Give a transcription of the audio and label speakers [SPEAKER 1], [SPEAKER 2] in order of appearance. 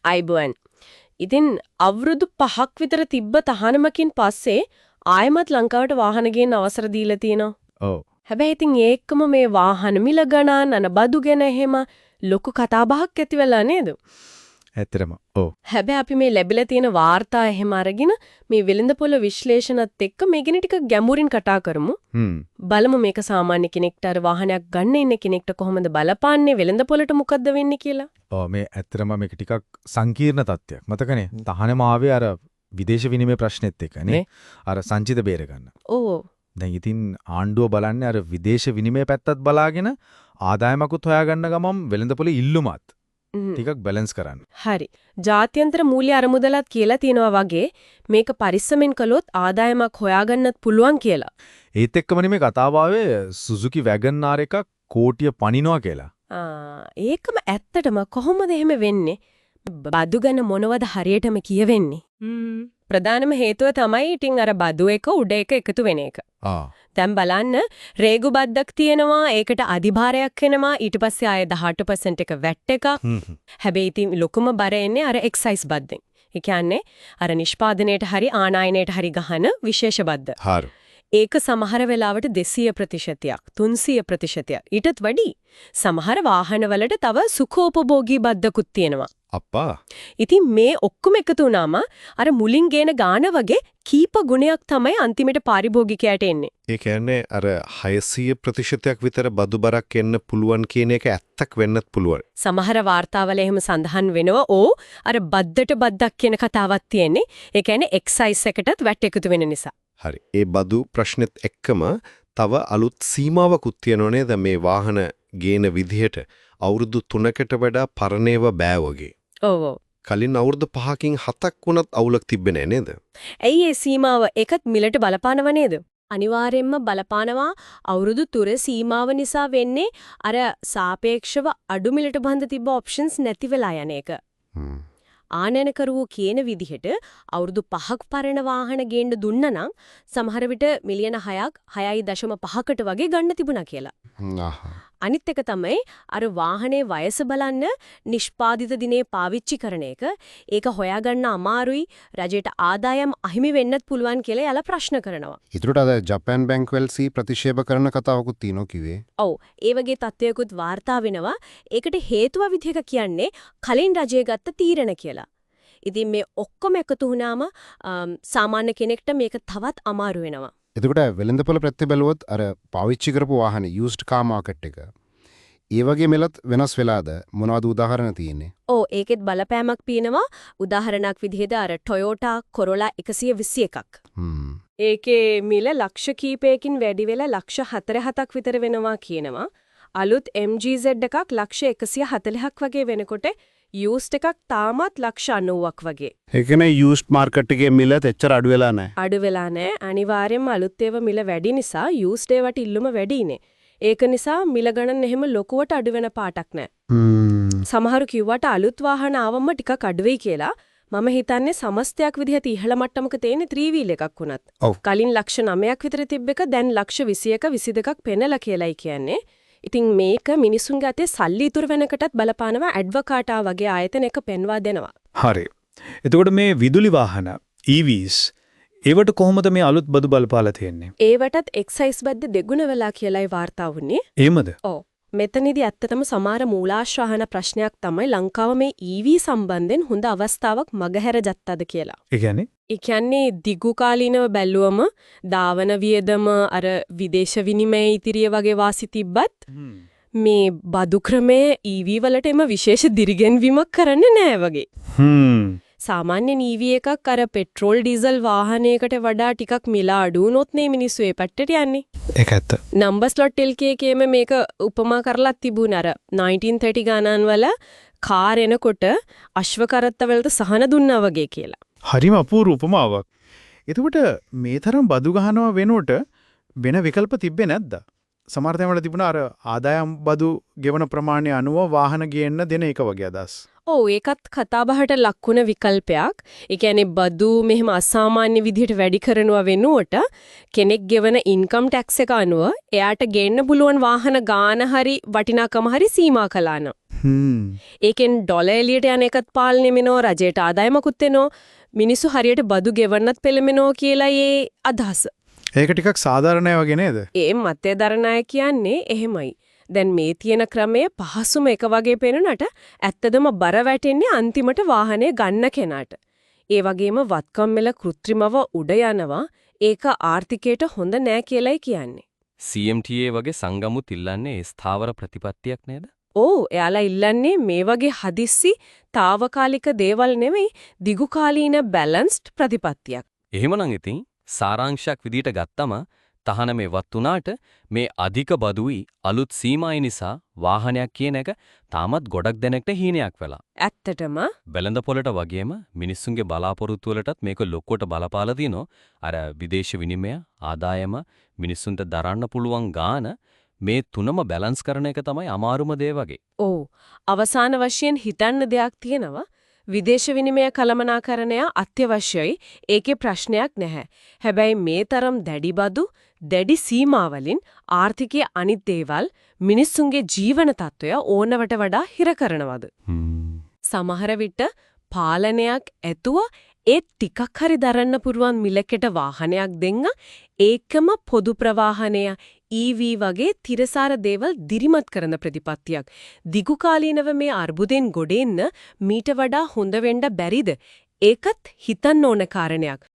[SPEAKER 1] අයිබෝන්. ඉතින් අවුරුදු 5ක් විතර තිබ්බ තහනමකින් පස්සේ ආයමත් ලංකාවට වාහන ගේන්න අවසර දීලා තියෙනවා.
[SPEAKER 2] ඔව්.
[SPEAKER 1] හැබැයි ඉතින් ඒකම මේ වාහන මිල ගණන් අන බදු ගැන එහෙම ලොකු කතා බහක් ඇති වෙලා නේද?
[SPEAKER 2] ඇත්තටම. ඔව්.
[SPEAKER 1] හැබැයි අපි මේ ලැබිලා තියෙන වාර්තා එහෙම අරගෙන මේ වෙළඳපොළ විශ්ලේෂණත් එක්ක මේ ගැන ටික ගැඹුරින් කතා කරමු. බලමු මේක සාමාන්‍ය කෙනෙක්ට අර වාහනයක් ගන්න ඉන්න කෙනෙක්ට කොහොමද බලපාන්නේ වෙළඳපොළට මොකද්ද වෙන්නේ කියලා.
[SPEAKER 2] ඔව් මේ ඇත්තටම මේක ටිකක් සංකීර්ණ තත්ත්වයක්. මතකනේ? තහනම ආවේ අර විදේශ විනිමය ප්‍රශ්නෙත් එක්කනේ. අර සංචිත බේර ගන්න.
[SPEAKER 1] ඕ.
[SPEAKER 2] දැන් ඉතින් ආණ්ඩුව බලන්නේ අර විදේශ විනිමය පැත්තත් බලාගෙන ආදායමකුත් හොයාගන්න ගමන් වෙළඳපොළේ ඉල්ලුමත් ටිකක් බැලන්ස් කරන්න.
[SPEAKER 1] හරි. ජාත්‍යන්තර මූල්‍ය අරමුදලත් කියලා තියෙනවා වගේ මේක පරිස්සමෙන් කළොත් ආදායමක් හොයාගන්නත් පුළුවන් කියලා.
[SPEAKER 2] ඒත් එක්කම මේ කතාව ආවේ සුසුකි වැගන් ආර් එකක් කෝටිය පනිනවා කියලා.
[SPEAKER 1] ඒකම ඇත්තටම කොහොමද එහෙම වෙන්නේ? බදු ගැන මොනවද හරියටම කියවෙන්නේ? ප්‍රධානම හේතුව තමයි ඉතින් අර බදු එක උඩ එක එකතු වෙන එක. දැන් බලන්න රේගු බද්දක් තියෙනවා ඒකට අධිභාරයක් එනවා ඊට පස්සේ ආයේ 18% එක වැට් එකක්. හැබැයි ඉතින් ලොකුම බර එන්නේ අර එක්සයිස් බද්දෙන්. ඒ කියන්නේ අර නිෂ්පාදනයේට හරි ආනයනයට හරි ගහන විශේෂ බද්ද.
[SPEAKER 2] හරි.
[SPEAKER 1] ඒක සමහර වෙලාවට 200%ක් 300%ක් ඊටත් වැඩි. සමහර වාහනවලට තව සුඛෝපභෝගී බද්දකුත් තියෙනවා.
[SPEAKER 2] අප්පා.
[SPEAKER 1] ඉතින් මේ ඔක්කොම එකතු වුණාම අර මුලින් ගේන ගාන වගේ කීප ගුණයක් තමයි අන්තිමට පාරිභෝගිකයට එන්නේ.
[SPEAKER 3] ඒ කියන්නේ අර 600%ක් විතර බදු බරක් එන්න පුළුවන් කියන එක ඇත්තක් වෙන්නත් පුළුවන්.
[SPEAKER 1] සමහර වාර්තාවල එහෙම සඳහන් වෙනවා අර බද්දට බද්දක් කියන කතාවක් තියෙන්නේ. ඒ කියන්නේ එක්සයිස් එකටත් වැට් එකතු වෙන නිසා.
[SPEAKER 3] හරි. ඒ බදු ප්‍රශ්නෙත් එක්කම තව අලුත් සීමාවකුත් තියෙනව නේද මේ වාහන ගේන විදිහට අවුරුදු 3කට වඩා පරණේව බෑ වගේ.
[SPEAKER 1] ඔව්.
[SPEAKER 3] කලින් අවුරුදු 5කින් 7ක් වුණත් අවුලක් තිබ්බේ නෑ නේද?
[SPEAKER 1] ඇයි ඒ සීමාව එකත් මිලට බලපානව නේද? අනිවාර්යයෙන්ම බලපානවා අවුරුදු 3 සීමාව නිසා වෙන්නේ අර සාපේක්ෂව අඩු මිලට බඳ තිබ්බ ඔප්ෂන්ස් නැති වෙලා යන එක. ආනයනකරුවෝ කියන විදිහට අවුරුදු 5ක් පරණ වාහන ගේන්න දුන්නා නම් සමහර විට මිලියන 6ක් 6.5කට වගේ ගන්න තිබුණා කියලා. අනිත් එක තමයි අර වාහනේ වයස බලන්න නිෂ්පාදිත දිනේ පාවිච්චි කරන එක. ඒක හොයාගන්න අමාරුයි රජයට ආදායම් අහිමි වෙන්නත් පුළුවන් කියලා යාලා ප්‍රශ්න කරනවා.
[SPEAKER 4] ඊටට අද ජපාන් බැංකුවල් සී ප්‍රතික්ෂේප කරන කතාවකුත් තියෙනවා කිව්වේ.
[SPEAKER 1] ඔව් ඒ වගේ තත්ත්වයකුත් වාර්තා වෙනවා. ඒකට හේතුව විදිහක කියන්නේ කලින් රජය ගත්ත තීරණ කියලා. ඉතින් මේ ඔක්කොම එකතු වුණාම සාමාන්‍ය කෙනෙක්ට මේක තවත් අමාරු වෙනවා.
[SPEAKER 4] එතකොට වෙළඳපොළ පැත්තේ බැලුවොත් අර පාවිච්චි කරපු වාහන used car market එක ඒ වගේ මෙලත් වෙනස් වෙලාද මොනවද උදාහරණ තියෙන්නේ?
[SPEAKER 1] ඔව් ඒකෙත් බලපෑමක් පීනවා. උදාහරණයක් විදිහට අර Toyota Corolla 121ක්. ඒකේ මිල ලක්ෂ කීපයකින් වැඩි වෙලා ලක්ෂ 4-7ක් විතර වෙනවා කියනවා. අලුත් MGZ එකක් ලක්ෂ 140ක් වගේ වෙනකොට used එකක් තාමත් ලක්ෂ 90ක් වගේ.
[SPEAKER 4] ඒ කියන්නේ used market එකේ මිලත් එච්චර අඩු වෙලා නැහැ.
[SPEAKER 1] අඩු වෙලා නැහැ. අනිවාර්යයෙන්ම අලුත් ඒවා මිල වැඩි නිසා used ඒවාට ඉල්ලුම වැඩිනේ. ඒක නිසා මිල ගණන් එහෙම ලොකුවට අඩු වෙන පාටක් නැහැ. සමහරු කිව්වට අලුත් වාහන ආවම ටිකක් අඩු වෙයි කියලා. මම හිතන්නේ සමස්තයක් විදිහට ඉහළ මට්ටමක තියෙන 3 wheel එකක් වුණත්. කලින් ලක්ෂ 9ක් විතර තිබ්බ එක දැන් ලක්ෂ 21ක 22ක් පෙන්නලා කියලායි කියන්නේ. ඉතින් මේක මිනිසුන්ගේ අතේ සල්ලි ඉතුරු වෙනකටත් බලපානවා ඇඩ්වකාටා වගේ ආයතනයක පෙන්වා දෙනවා.
[SPEAKER 5] හරි. එතකොට මේ විදුලි වාහන EVs ඒවට කොහොමද මේ අලුත් බදු බලපාලා තියෙන්නේ?
[SPEAKER 1] ඒවටත් එක්සයිස් බද්ද දෙගුණ වෙලා කියලායි වාර්තා වුණේ.
[SPEAKER 5] එහෙමද?
[SPEAKER 1] ඔව්. මෙතනදී ඇත්තටම සමහර මූලාශ්‍රහන ප්‍රශ්නයක් තමයි ලංකාව මේ EV සම්බන්ධයෙන් හොඳ අවස්ථාවක් මගහැර ගත්තද කියලා.
[SPEAKER 5] ඒ
[SPEAKER 1] කියන්නේ දිගු කාලීනව බැලුවම දාවන වියදම අර විදේශ විනිමය ඉතිරිය වගේ වාසි තිබ්බත් මේ බදු ක්‍රමයේ EV වලට එම විශේෂ දිරිගෙන්වීමක් කරන්නේ නැහැ වගේ. සාමාන්‍ය EV එකක් අර පෙට්‍රෝල් ඩීසල් වාහනයකට වඩා ටිකක් මිල අඩු වුණොත් නේ මිනිස්සු ඒ පැත්තට යන්නේ.
[SPEAKER 5] ඒක ඇත්ත.
[SPEAKER 1] නම්බර් ස්ලොට් ටෙල්කේකේම මේක උපමා කරලා තිබුණ අර 1930 ගණන් වල කාර් එනකොට අශ්ව කරත්ත වලට සහන දුන්නා වගේ කියලා.
[SPEAKER 5] හරිම අපූර්ව උපමාවක්. එතකොට මේ තරම් බදු ගහනවා වෙනකොට වෙන විකල්ප තිබ්බේ නැද්ද? සමහර තැන්වල තිබුණා අර ආදායම් බදු ගෙවන ප්‍රමාණය අනුව වාහන ගේන්න දෙන එක වගේ අදහස්.
[SPEAKER 1] ඔව් ඒකත් කතාබහට ලක්ුණ විකල්පයක්. ඒ කියන්නේ බදු මෙහෙම අසාමාන්‍ය විදිහට වැඩි කරනවා වෙනුවට කෙනෙක් ගෙවන ඉන්කම් ටැක්ස් එක අනුව එයාට ගේන්න පුළුවන් වාහන ගාන හරි වටිනාකම හරි සීමා කළාන. ඒකෙන් ඩොලර් එලියට යන එකත් පාලනය වෙනෝ රජයට ආදායමකුත් එනෝ මිනිස්සු හරියට බදු ගෙවන්නත් පෙළඹෙනෝ කියලා ඒ අදහස.
[SPEAKER 5] ඒක ටිකක් සාධාරණයි වගේ නේද?
[SPEAKER 1] ඒ මතය දරණය කියන්නේ එහෙමයි. දැන් මේ තියෙන ක්‍රමය පහසුම එක වගේ පේනනට ඇත්තදම බර වැටෙන්නේ අන්තිමට වාහනේ ගන්න කෙනාට. ඒ වගේම වත්කම් මෙල કૃත්‍රිමව උඩ යනවා. ඒක ආර්ථිකයට හොඳ නෑ කියලායි කියන්නේ.
[SPEAKER 6] CMTA වගේ සංගමුත් ඉල්ලන්නේ ස්ථාවර ප්‍රතිපත්තියක් නේද?
[SPEAKER 1] ඕ එයාලා ඉල්ලන්නේ මේ වගේ හදිස්සි తాවකාලික දේවල් නෙමෙයි දිගුකාලීන බැලන්ස්ඩ් ප්‍රතිපත්තියක්.
[SPEAKER 6] එහෙමනම් ඉතින් සාරාංශයක් විදියට ගත්තම තහනමේ වත් උනාට මේ අධික බදුයි අලුත් සීමායි නිසා වාහනයක් කියන එක තාමත් ගොඩක් දෙනෙක්ට හීනයක් වෙලා.
[SPEAKER 1] ඇත්තටම
[SPEAKER 6] වෙළඳ පොළට වගේම මිනිස්සුන්ගේ බලාපොරොත්තු වලටත් මේක ලොක්කොට බලපාලා දිනෝ අර විදේශ විනිමය ආදායම මිනිස්සුන්ට දරන්න පුළුවන් ගාන මේ තුනම බැලන්ස් කරන එක තමයි අමාරුම දේ වගේ.
[SPEAKER 1] ඔව් අවසාන වශයෙන් හිතන්න දෙයක් තියෙනවා. විදේශ විනිමය කළමනාකරණය අත්‍යවශ්‍යයි. ඒකේ ප්‍රශ්නයක් නැහැ. හැබැයි මේ තරම් දැඩි බදු, දැඩි සීමාවලින් ආර්ථිකයේ අනිත් දේවල් මිනිස්සුන්ගේ ජීවන තත්ත්වය ඕනවට වඩා හිර කරනවද? සමහර විට පාලනයක් ඇතුව ඒ ටිකක් හරි දරන්න පුරුවන් මිලකට වාහනයක් දෙන්න ඒකම පොදු ප්‍රවාහනය EV වගේ තිරසාර දේවල් දිරිමත් කරන ප්‍රතිපත්තියක්. දිගු කාලීනව මේ අර්බුදෙන් ගොඩෙන්න මීට වඩා හොඳ වෙන්න බැරිද? ඒකත් හිතන්න ඕන කාරණයක්.